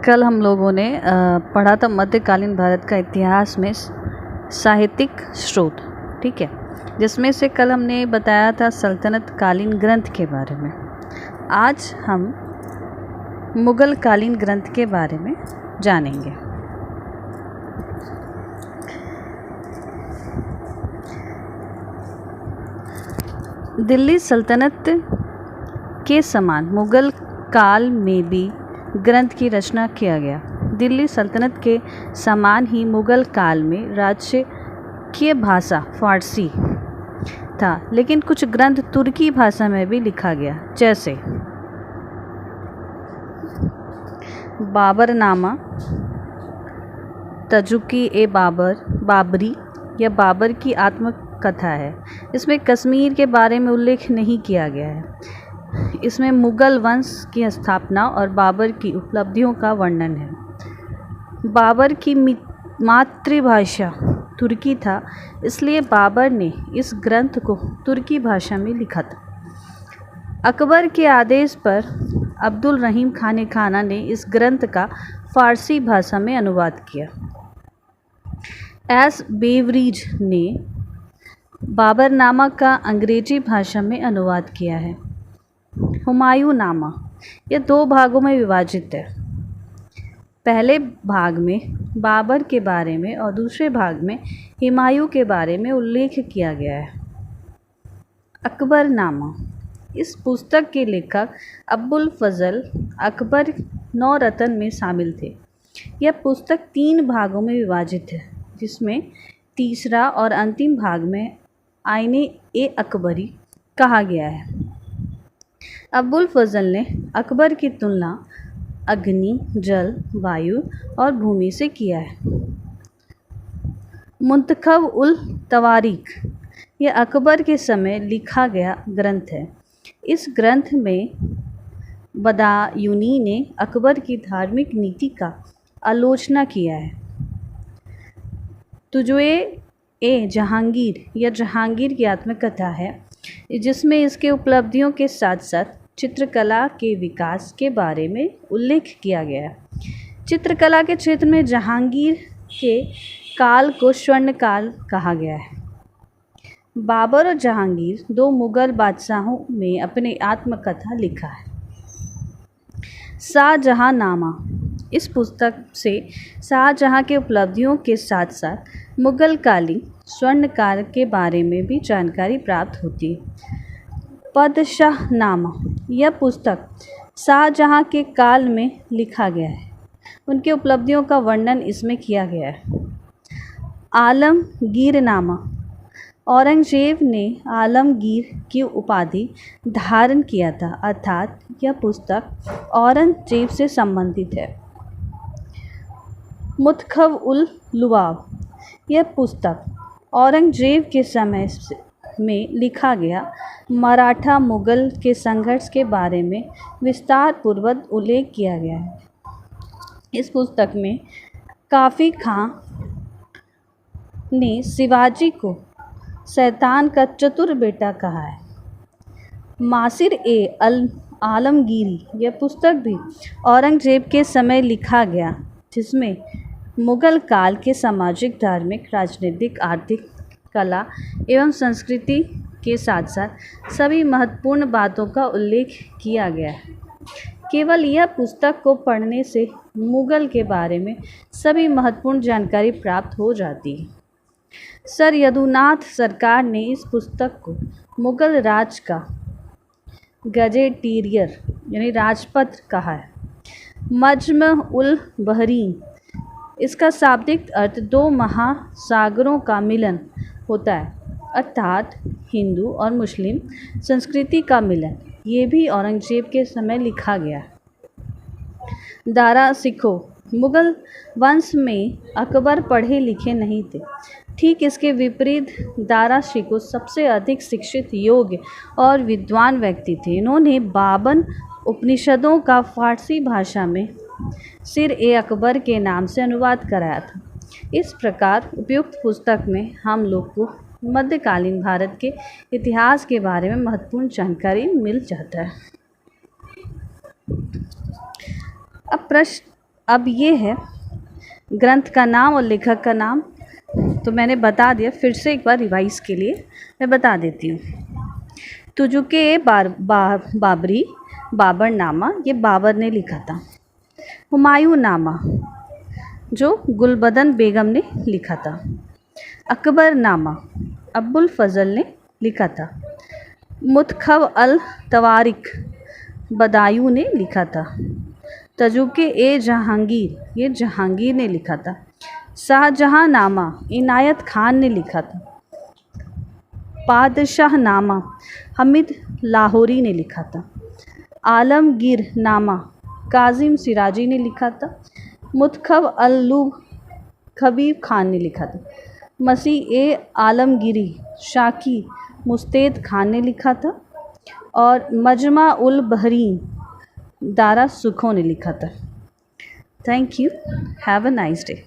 कल हम लोगों ने पढ़ा था मध्यकालीन भारत का इतिहास में साहित्यिक स्रोत, ठीक है, जिसमें से कल हमने बताया था सल्तनत कालीन ग्रंथ के बारे में। आज हम मुग़ल कालीन ग्रंथ के बारे में जानेंगे। दिल्ली सल्तनत के समान मुग़ल काल में भी ग्रंथ की रचना किया गया। दिल्ली सल्तनत के समान ही मुग़ल काल में राजकीय भाषा फ़ारसी था, लेकिन कुछ ग्रंथ तुर्की भाषा में भी लिखा गया, जैसे बाबरनामा, तजुकी-ए-बाबर, बाबरी या बाबर की आत्मकथा है। इसमें कश्मीर के बारे में उल्लेख नहीं किया गया है। इसमें मुग़ल वंश की स्थापना और बाबर की उपलब्धियों का वर्णन है। बाबर की मातृभाषा तुर्की था, इसलिए बाबर ने इस ग्रंथ को तुर्की भाषा में लिखा था। अकबर के आदेश पर अब्दुल रहीम खान ने इस ग्रंथ का फ़ारसी भाषा में अनुवाद किया। एस बेवरीज ने बाबरनामा का अंग्रेजी भाषा में अनुवाद किया है। हुमायूं नामा यह 2 भागों में विभाजित है। पहले भाग में बाबर के बारे में और दूसरे भाग में हुमायूं के बारे में उल्लेख किया गया है। अकबरनामा, इस पुस्तक के लेखक अबुल फजल अकबर नौरतन में शामिल थे। यह पुस्तक 3 भागों में विभाजित है, जिसमें तीसरा और अंतिम भाग में आईने-ए-अकबरी कहा गया है। अबुल फजल ने अकबर की तुलना अग्नि, जल, वायु और भूमि से किया है। मुंतखब उल तवारीख, यह अकबर के समय लिखा गया ग्रंथ है। इस ग्रंथ में बदायूनी ने अकबर की धार्मिक नीति का आलोचना किया है। तुजुए-ए-जहांगीर, यह जहांगीर की आत्मकथा है, जिसमें इसके उपलब्धियों के साथ साथ चित्रकला के विकास के बारे में उल्लेख किया गया है। चित्रकला के क्षेत्र में जहांगीर के काल को स्वर्ण काल कहा गया है। बाबर और जहांगीर 2 मुग़ल बादशाहों में अपनी आत्मकथा लिखा है। शाहजहांनामा, इस पुस्तक से शाहजहां के उपलब्धियों के साथ साथ मुग़ल कालीन स्वर्ण काल के बारे में भी जानकारी प्राप्त होती है। पदशाहनामा, यह पुस्तक शाहजहां के काल में लिखा गया है। उनके उपलब्धियों का वर्णन इसमें किया गया है। आलमगीरनामा, औरंगजेब ने आलमगीर की उपाधि धारण किया था, अर्थात यह पुस्तक औरंगजेब से संबंधित है। मुंतखब उल लुआब, यह पुस्तक औरंगजेब के समय में लिखा गया मराठा मुग़ल के संघर्ष के बारे में विस्तार पूर्वक उल्लेख किया गया है। इस पुस्तक में काफ़ी खां ने शिवाजी को शैतान का चतुर बेटा कहा है। मासिर-ए-आलमगीरी, यह पुस्तक भी औरंगजेब के समय लिखा गया, जिसमें मुग़ल काल के सामाजिक, धार्मिक, राजनीतिक, आर्थिक, कला एवं संस्कृति के साथ साथ सभी महत्वपूर्ण बातों का उल्लेख किया गया है। केवल यह पुस्तक को पढ़ने से मुग़ल के बारे में सभी महत्वपूर्ण जानकारी प्राप्त हो जाती है। सर यदुनाथ सरकार ने इस पुस्तक को मुग़ल राज का गजेटियर यानी राजपत्र कहा है। मजम-उल-बहरीन, इसका शाब्दिक अर्थ 2 महासागरों का मिलन होता है, अर्थात हिंदू और मुस्लिम संस्कृति का मिलन। ये भी औरंगजेब के समय लिखा गया। दारा सिखो, मुग़ल वंश में अकबर पढ़े लिखे नहीं थे। ठीक इसके विपरीत दारा शिकोह सबसे अधिक शिक्षित, योग्य और विद्वान व्यक्ति थे। इन्होंने 52 उपनिषदों का फ़ारसी भाषा में सिर-ए-अकबर के नाम से अनुवाद कराया था। इस प्रकार उपयुक्त पुस्तक में हम लोग को मध्यकालीन भारत के इतिहास के बारे में महत्वपूर्ण जानकारी मिल जाता है। अब प्रश्न अब ये है ग्रंथ का नाम और लेखक का नाम, तो मैंने बता दिया, फिर से एक बार रिवाइज के लिए मैं बता देती हूँ। तुजुके बाबरी, बाबरनामा, ये बाबर ने लिखा था। हुमायूं नामा जो गुलबदन बेगम ने लिखा था। अकबर नामा अब्बुल फजल ने लिखा था। मुतखब अल तवारिक बदायूं ने लिखा था। तजुके ए जहांगीर, ये जहांगीर ने लिखा था। शाहजहां नामा इनायत खान ने लिखा था। पादशाह नामा हमीद लाहौरी ने लिखा था। आलमगीर नामा काजिम सिराजी ने लिखा था। मुतखब अल-लूब खबीब खान ने लिखा था। मसीह ए आलमगीरी शाकी मुस्तैद खान ने लिखा था। और मजमा उल बहरीन दारा सुखो ने लिखा था। Thank you, have a nice day.